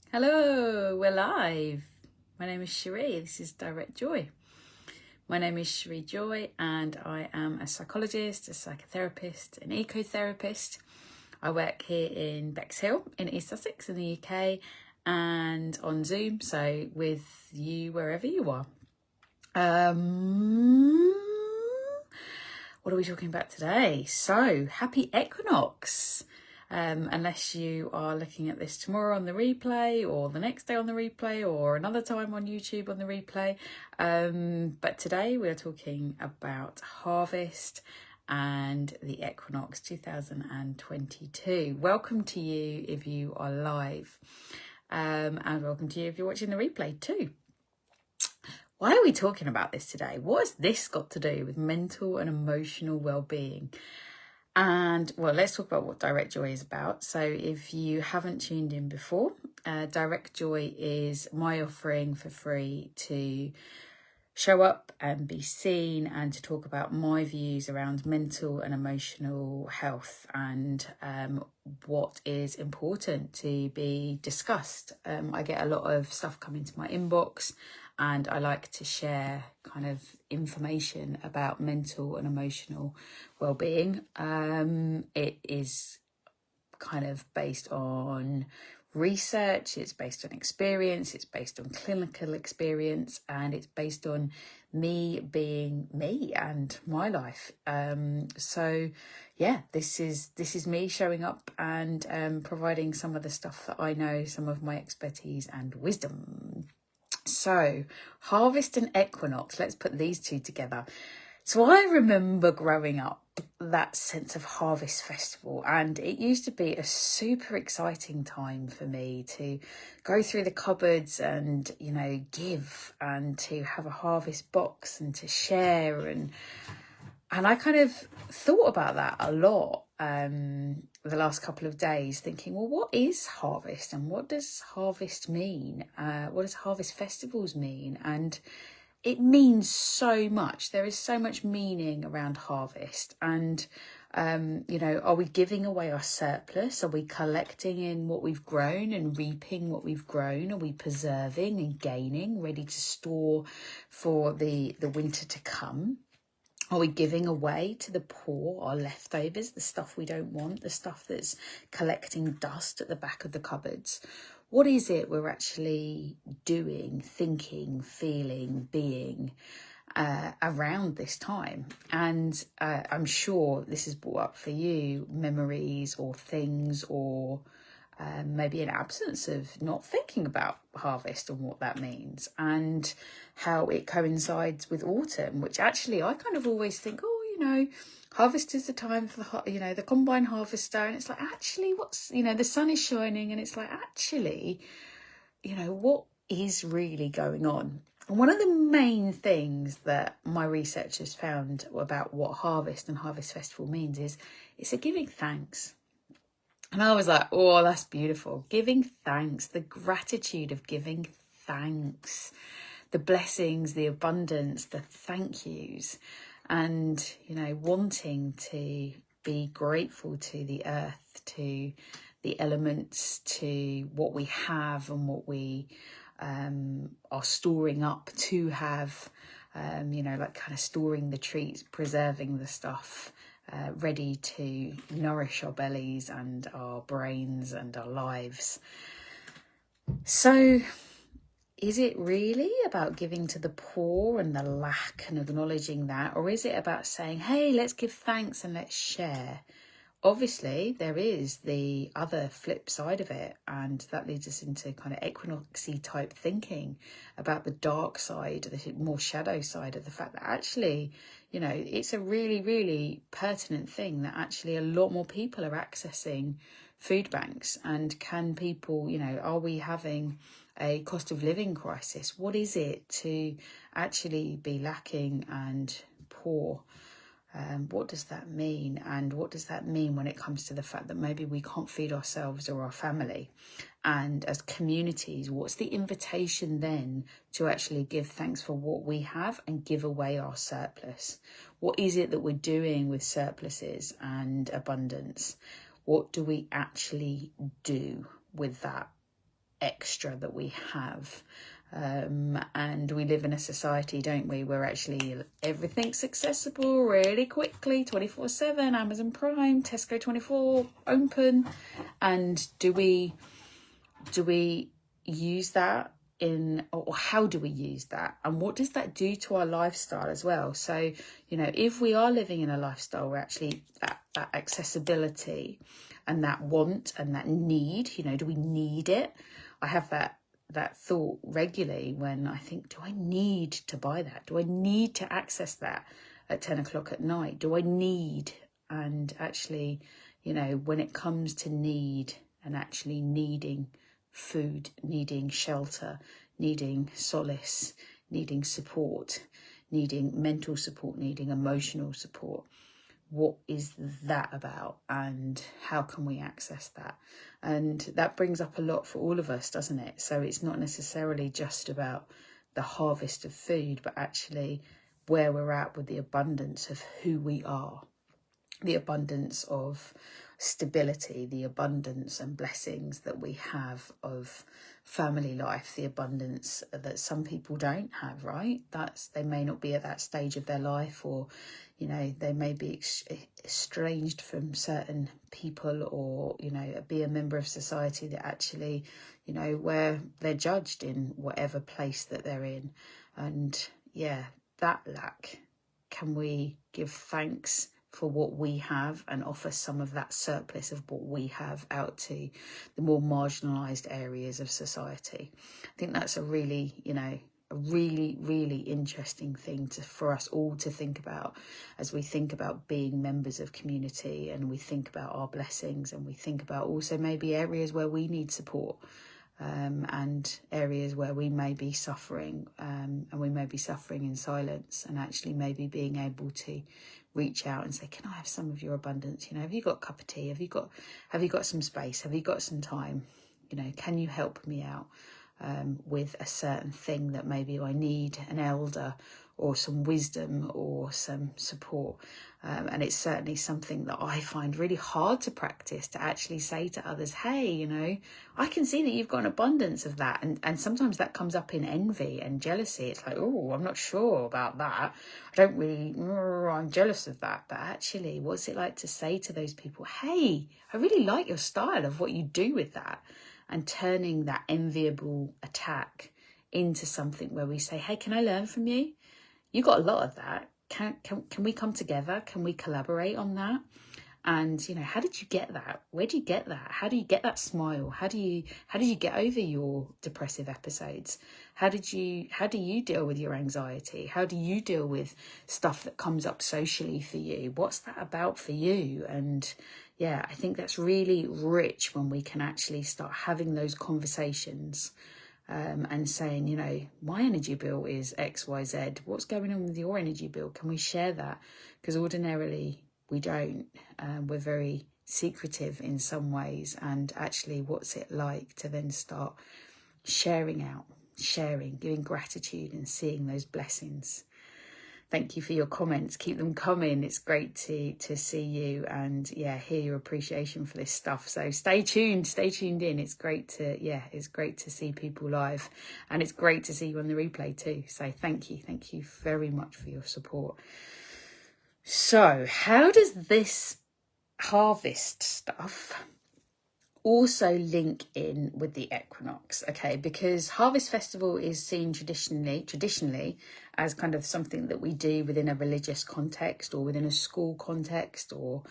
Hello, we're live. My name is Cherie. This is Direct Joy. My name is Cherie Joy, and I am a psychologist, a psychotherapist, an ecotherapist. I work here in Bexhill in East Sussex in the UK and on Zoom, so with you wherever you are. What are we talking about today? So, happy Equinox. Unless you are looking at this tomorrow on the replay or the next day on the replay or another time on YouTube on the replay. But today we're talking about harvest and the Equinox 2022. Welcome to you if you are live, and welcome to you if you're watching the replay too. Why are we talking about this today? What has this got to do with mental and emotional well-being? And well, let's talk about what Direct Joy is about. So if you haven't tuned in before, Direct Joy is my offering for free to show up and be seen and to talk about my views around mental and emotional health and what is important to be discussed. I get a lot of stuff coming to my inbox, and I like to share kind of information about mental and emotional well-being. It is kind of based on research, it's based on experience, it's based on clinical experience, and it's based on me being me and my life. So yeah, this is me showing up and providing some of the stuff that I know, some of my expertise and wisdom. So, harvest and equinox, let's put these two together. So I remember growing up, that sense of harvest festival, and it used to be a super exciting time for me to go through the cupboards and, you know, give and to have a harvest box and to share, and I kind of thought about that a lot the last couple of days, thinking, well, what is harvest and what does harvest mean? What does harvest festivals mean? And it means so much. There is so much meaning around harvest. And, you know, are we giving away our surplus? Are we collecting in what we've grown and reaping what we've grown? Are we preserving and gaining, ready to store for the winter to come? Are we giving away to the poor our leftovers, the stuff we don't want, the stuff that's collecting dust at the back of the cupboards? What is it we're actually doing, thinking, feeling, being around this time? And I'm sure this has brought up for you memories or things, or maybe an absence of not thinking about harvest and what that means, and how it coincides with autumn, which actually I kind of always think, oh, you know, harvest is the time for the, you know, the combine harvester. And it's like, actually, what's, you know, the sun is shining, and it's like, actually, you know, what is really going on? And one of the main things that my research has found about what harvest and harvest festival means is it's a giving thanks. And I was like, oh, that's beautiful. Giving thanks, the gratitude of giving thanks, the blessings, the abundance, the thank yous, and, you know, wanting to be grateful to the earth, to the elements, to what we have and what we are storing up to have, you know, like kind of storing the treats, preserving the stuff, ready to nourish our bellies and our brains and our lives. So is it really about giving to the poor and the lack and acknowledging that? Or is it about saying, hey, let's give thanks and let's share? Obviously, there is the other flip side of it, and that leads us into kind of equinoxy type thinking about the dark side, the more shadow side of the fact that actually, you know, it's a really, really pertinent thing that actually a lot more people are accessing food banks. And can people, you know, are we having a cost of living crisis? What is it to actually be lacking and poor? What does that mean? And what does that mean when it comes to the fact that maybe we can't feed ourselves or our family? And as communities, what's the invitation then to actually give thanks for what we have and give away our surplus? What is it that we're doing with surpluses and abundance? What do we actually do with that? extra that we have. And we live in a society, don't we, where actually everything's accessible really quickly, 24/7, Amazon Prime, Tesco 24 open. And do we use that or how do we use that, and what does that do to our lifestyle as well? So, if we are living in a lifestyle where actually that accessibility and that want and that need, do we need it? I have that thought regularly when I think, do I need to buy that? Do I need to access that at 10 o'clock at night? Do I need? And actually, when it comes to need and actually needing food, needing shelter, needing solace, needing support, needing mental support, needing emotional support, what is that about, and how can we access that? And that brings up a lot for all of us, doesn't it? So it's not necessarily just about the harvest of food, but actually where we're at with the abundance of who we are, the abundance of stability, the abundance and blessings that we have of family life, the abundance that some people don't have, right? They may not be at that stage of their life, or they may be estranged from certain people, or be a member of society that actually where they're judged in whatever place that they're in. And that lack, can we give thanks for what we have and offer some of that surplus of what we have out to the more marginalised areas of society? I think that's a really, a really, really interesting thing for us all to think about as we think about being members of community, and we think about our blessings, and we think about also maybe areas where we need support. And areas where we may be suffering, and we may be suffering in silence, and actually maybe being able to reach out and say, can I have some of your abundance? Have you got a cup of tea? Have you got some space? Have you got some time? Can you help me out with a certain thing that maybe I need an elder or some wisdom or some support? And it's certainly something that I find really hard to practice, to actually say to others, hey, I can see that you've got an abundance of that. And sometimes that comes up in envy and jealousy. It's like, oh, I'm not sure about that. I'm jealous of that. But actually, what's it like to say to those people, hey, I really like your style of what you do with that, and turning that enviable attack into something where we say, hey, can I learn from you? You got a lot of that. Can we come together? Can we collaborate on that? And how did you get that? Where do you get that? How do you get that smile? How do you get over your depressive episodes? How do you deal with your anxiety? How do you deal with stuff that comes up socially for you? What's that about for you? And I think that's really rich when we can actually start having those conversations. And saying, my energy bill is X, Y, Z. What's going on with your energy bill? Can we share that? Because ordinarily we don't. We're very secretive in some ways. And actually, what's it like to then start sharing, giving gratitude and seeing those blessings? Thank you for your comments. Keep them coming. It's great to see you and hear your appreciation for this stuff. So stay tuned in. It's great to see people live, and it's great to see you on the replay too. So thank you very much for your support. So how does this harvest stuff also link in with the equinox? Okay, because Harvest Festival is seen traditionally as kind of something that we do within a religious context or within a school context, or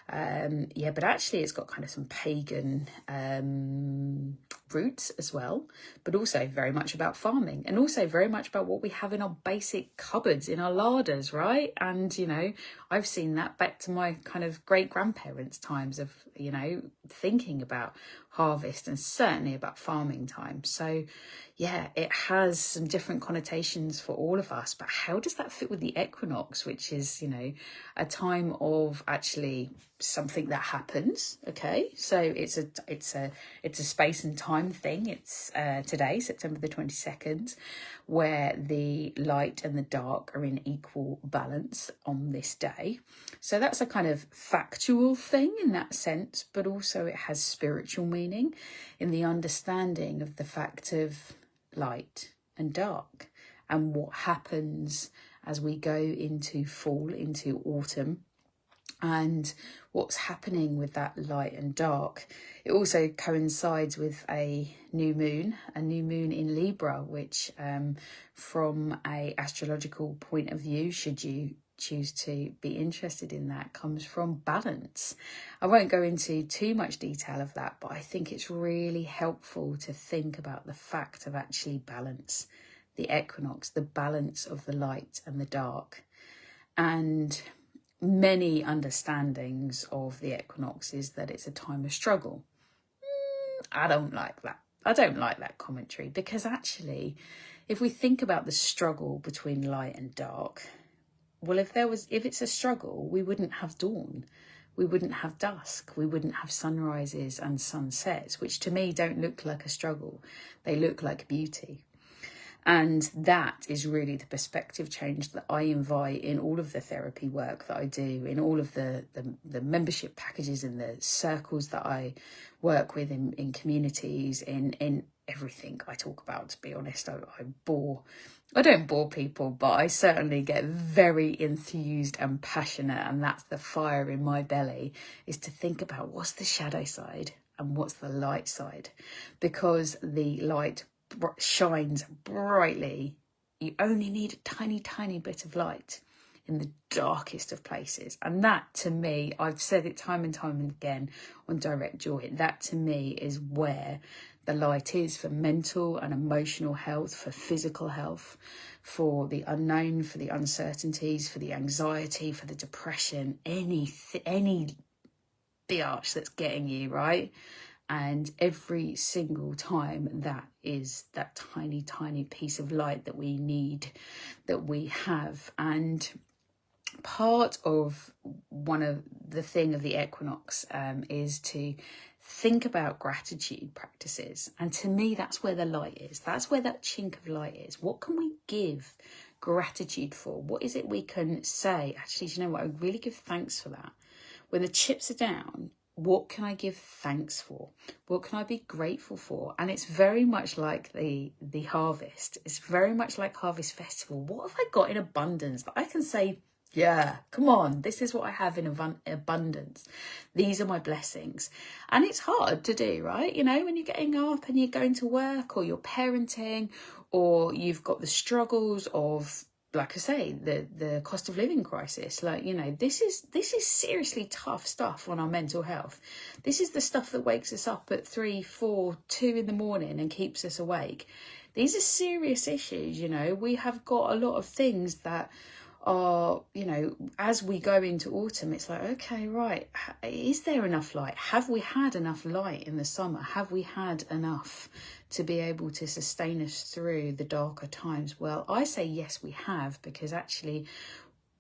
but actually it's got kind of some pagan roots as well, but also very much about farming, and also very much about what we have in our basic cupboards, in our larders, right? And I've seen that back to my kind of great grandparents' times of thinking about harvest, and certainly about farming time. So it has some different connotations for all of us, but how does that fit with the equinox, which is a time of actually something that happens? Okay, so it's a space and time time thing. It's today, September the 22nd, where the light and the dark are in equal balance on this day. So that's a kind of factual thing in that sense, but also it has spiritual meaning in the understanding of the fact of light and dark and what happens as we go into fall, into autumn, and what's happening with that light and dark. It also coincides with a new moon in Libra, which from a astrological point of view, should you choose to be interested in that, comes from balance. I won't go into too much detail of that, but I think it's really helpful to think about the fact of actually balance, the equinox, the balance of the light and the dark. And many understandings of the equinox is that it's a time of struggle. I don't like that. I don't like that commentary, because actually, if we think about the struggle between light and dark, well, if it's a struggle, we wouldn't have dawn, we wouldn't have dusk, we wouldn't have sunrises and sunsets, which to me don't look like a struggle. They look like beauty. And that is really the perspective change that I invite in all of the therapy work that I do, in all of the membership packages, in the circles that I work with, in communities, in everything I talk about. To be honest, I don't bore people, but I certainly get very enthused and passionate, and that's the fire in my belly, is to think about what's the shadow side and what's the light side, because the light shines brightly. You only need a tiny bit of light in the darkest of places, and that to me, I've said it time and time again on Direct Joy, that to me is where the light is for mental and emotional health, for physical health, for the unknown, for the uncertainties, for the anxiety, for the depression, any biatch that's getting you, right? And every single time, that is that tiny piece of light that we need, that we have. And part of one of the thing of the equinox is to think about gratitude practices. And to me, that's where the light is. That's where that chink of light is. What can we give gratitude for? What is it we can say, actually, do you know what? I really give thanks for that. When the chips are down, what can I give thanks for? What can I be grateful for? And it's very much like the harvest. It's very much like Harvest Festival. What have I got in abundance that I can say, yeah, come on, this is what I have in abundance. These are my blessings. And it's hard to do, right? You know, when you're getting up and you're going to work, or you're parenting, or you've got the struggles of, like I say, the cost of living crisis. Like, you know, this is seriously tough stuff on our mental health. This is the stuff that wakes us up at 3, 4, 2 in the morning and keeps us awake. These are serious issues, you know. We have got a lot of things that are, you know, as we go into autumn, it's like, okay, right, is there enough light? Have we had enough light in the summer? Have we had enough to be able to sustain us through the darker times? Well, I say yes, we have, because actually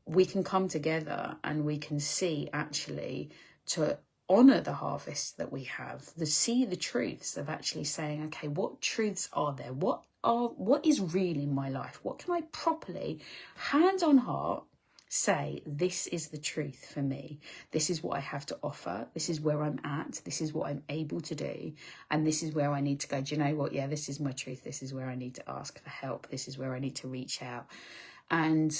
we can come together and we can see, actually, to honour the harvest that we have, see the truths of actually saying, okay, what truths are there? What is real in my life? What can I properly, hand on heart, say, this is the truth for me. This is what I have to offer. This is where I'm at. This is what I'm able to do. And this is where I need to go. Do you know what? Yeah, this is my truth. This is where I need to ask for help. This is where I need to reach out. And,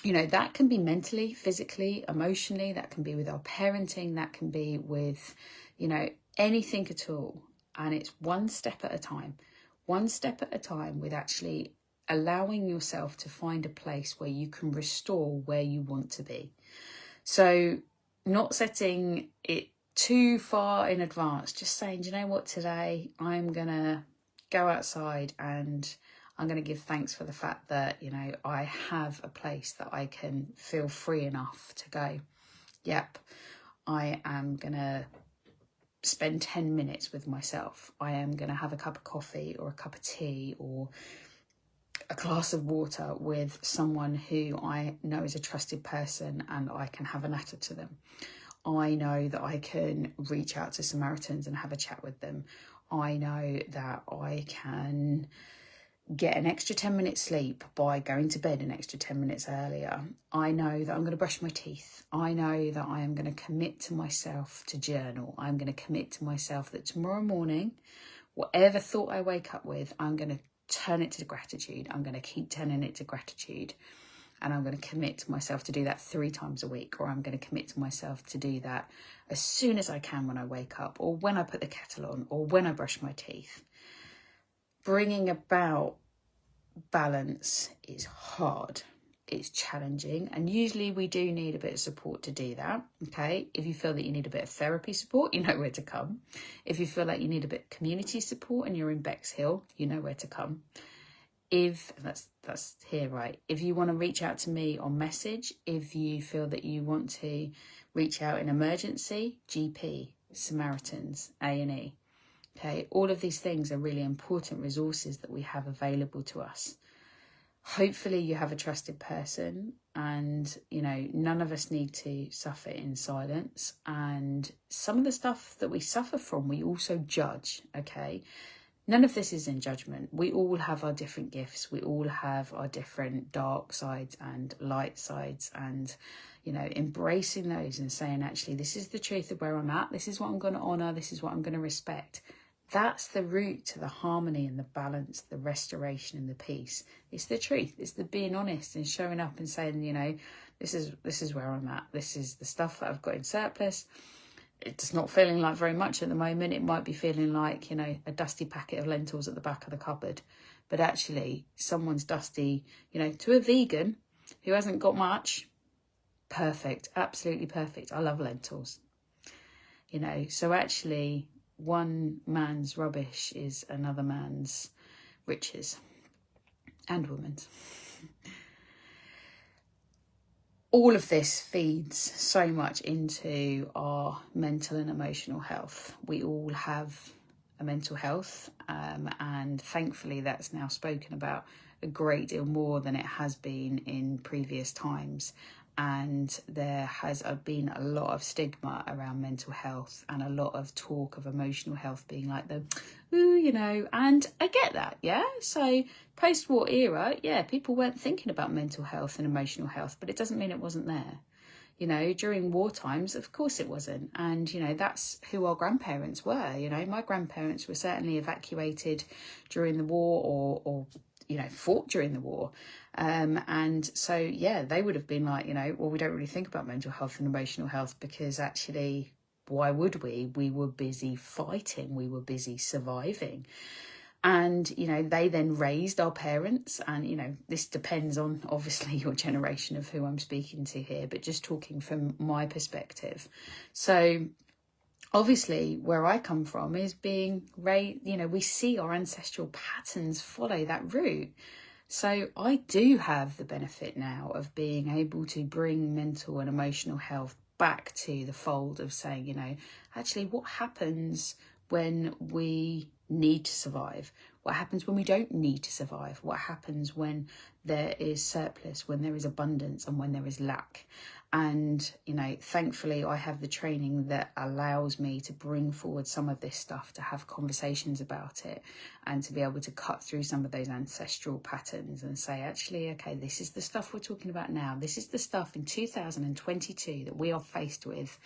you know, that can be mentally, physically, emotionally. That can be with our parenting. That can be with, you know, anything at all. And it's one step at a time. One step at a time, with actually allowing yourself to find a place where you can restore where you want to be. So not setting it too far in advance, just saying, do you know what, today I'm going to go outside and I'm going to give thanks for the fact that, you know, I have a place that I can feel free enough to go. Yep, I am going to spend 10 minutes with myself. I am going to have a cup of coffee or a cup of tea or a glass of water with someone who I know is a trusted person, and I can have a natter to them. I know that I can reach out to Samaritans and have a chat with them. I know that I can get an extra 10 minutes sleep by going to bed an extra 10 minutes earlier. I know that I'm going to brush my teeth. I know that I am going to commit to myself to journal. I'm going to commit to myself that tomorrow morning, whatever thought I wake up with, I'm going to turn it to gratitude. I'm going to keep turning it to gratitude. And I'm going to commit to myself to do that 3 times a week, or I'm going to commit to myself to do that as soon as I can when I wake up, or when I put the kettle on, or when I brush my teeth. Bringing about balance is hard. It's challenging, and usually we do need a bit of support to do that. Okay, if you feel that you need a bit of therapy support, you know where to come. If you feel like you need a bit of community support and you're in Bexhill, you know where to come. If that's here, right? If you want to reach out to me on message, if you feel that you want to reach out in emergency, GP, Samaritans, A&E. Okay, all of these things are really important resources that we have available to us. Hopefully you have a trusted person, and you know, none of us need to suffer in silence. And some of the stuff that we suffer from, we also judge. Okay, none of this is in judgment. We all have our different gifts. We all have our different dark sides and light sides, and you know, embracing those and saying, actually, this is the truth of where I'm at. This is what I'm going to honour. This is what I'm going to respect. That's the route to the harmony and the balance, the restoration and the peace. It's the truth. It's the being honest and showing up and saying, you know, this is where I'm at. This is the stuff that I've got in surplus. It's not feeling like very much at the moment. It might be feeling like, you know, a dusty packet of lentils at the back of the cupboard. But actually, someone's dusty, you know, to a vegan who hasn't got much, perfect, absolutely perfect. I love lentils. You know, so actually, one man's rubbish is another man's riches, and woman's. All of this feeds so much into our mental and emotional health. We all have a mental health, and thankfully that's now spoken about a great deal more than it has been in previous times. And there has been a lot of stigma around mental health, and a lot of talk of emotional health being like the, ooh, you know, and I get that, yeah? So post-war era, yeah, people weren't thinking about mental health and emotional health, but it doesn't mean it wasn't there. You know, during war times, of course it wasn't. And, you know, that's who our grandparents were. You know, my grandparents were certainly evacuated during the war, or you know, fought during the war. And so, yeah, they would have been like, you know, well, we don't really think about mental health and emotional health because actually, why would we? We were busy fighting. We were busy surviving. And, you know, they then raised our parents. And, you know, this depends on, obviously, your generation of who I'm speaking to here, but just talking from my perspective. So obviously, where I come from is being raised, you know, we see our ancestral patterns follow that route. So I do have the benefit now of being able to bring mental and emotional health back to the fold of saying, you know, actually what happens when we need to survive? What happens when we don't need to survive? What happens when there is surplus, when there is abundance, and when there is lack? And, you know, thankfully I have the training that allows me to bring forward some of this stuff, to have conversations about it, and to be able to cut through some of those ancestral patterns and say, actually, okay, this is the stuff we're talking about now. This is the stuff in 2022 that we are faced with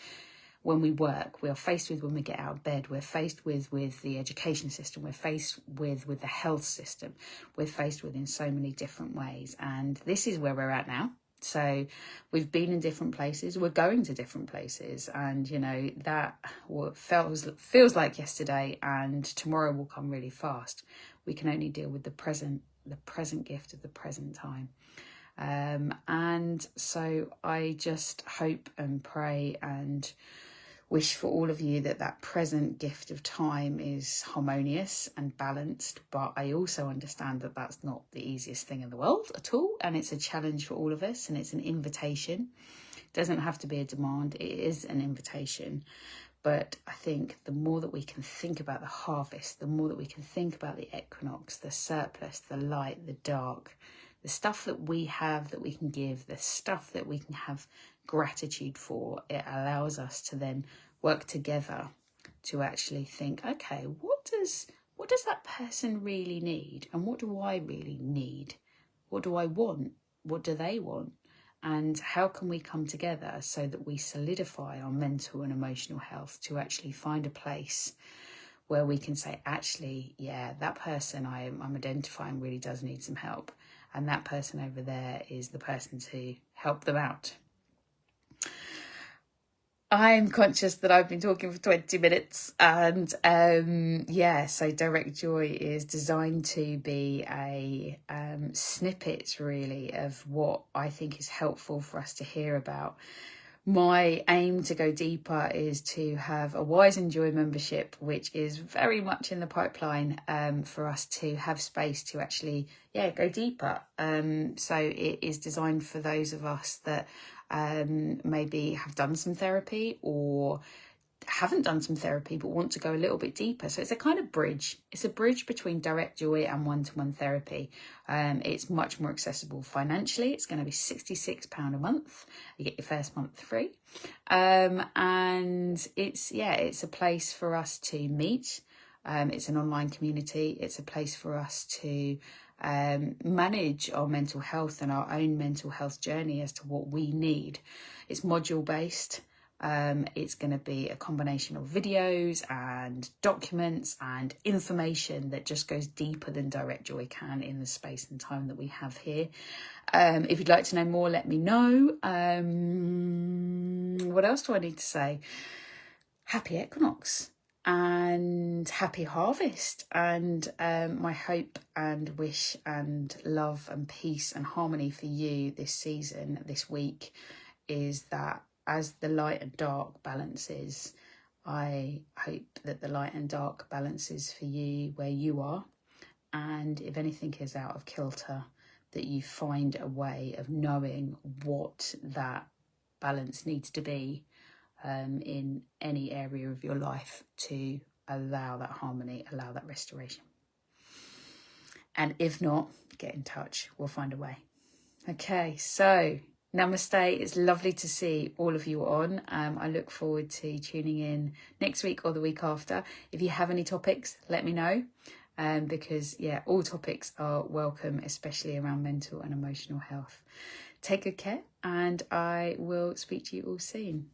when we work, we are faced with when we get out of bed, we're faced with the education system, we're faced with the health system, we're faced with in so many different ways. And this is where we're at now. So we've been in different places, we're going to different places, and you know, that feels like yesterday, and tomorrow will come really fast. We can only deal with the present gift of the present time. And so I just hope and pray and wish for all of you that present gift of time is harmonious and balanced. But I also understand that that's not the easiest thing in the world at all. And it's a challenge for all of us, and it's an invitation. It doesn't have to be a demand. It is an invitation. But I think the more that we can think about the harvest, the more that we can think about the equinox, the surplus, the light, the dark, the stuff that we have that we can give, the stuff that we can have gratitude for. It allows us to then work together to actually think, okay, what does that person really need? And what do I really need? What do I want? What do they want? And how can we come together so that we solidify our mental and emotional health to actually find a place where we can say, actually, yeah, that person I'm identifying really does need some help. And that person over there is the person to help them out. I'm conscious that I've been talking for 20 minutes and so Direct Joy is designed to be a snippet really of what I think is helpful for us to hear about. My aim to go deeper is to have a Wise and Joy membership, which is very much in the pipeline for us to have space to actually, go deeper. So it is designed for those of us that maybe have done some therapy or haven't done some therapy but want to go a little bit deeper. So it's a kind of bridge. It's a bridge between Direct Joy and one-to-one therapy. It's much more accessible financially. It's going to be £66 a month. You get your first month free. And it's a place for us to meet. It's an online community. It's a place for us to manage our mental health and our own mental health journey as to what we need. It's module based. It's going to be a combination of videos and documents and information that just goes deeper than Direct Joy can in the space and time that we have here. If you'd like to know more, let me know. What else do I need to say? Happy Equinox and happy harvest, and my hope and wish and love and peace and harmony for you this season, this week, is that as the light and dark balances, I hope that the light and dark balances for you where you are, and if anything is out of kilter, that you find a way of knowing what that balance needs to be in any area of your life to allow that harmony, allow that restoration. And if not, get in touch. We'll find a way. Okay, so namaste. It's lovely to see all of you on. I look forward to tuning in next week or the week after. If you have any topics, let me know. Because all topics are welcome, especially around mental and emotional health. Take good care, and I will speak to you all soon.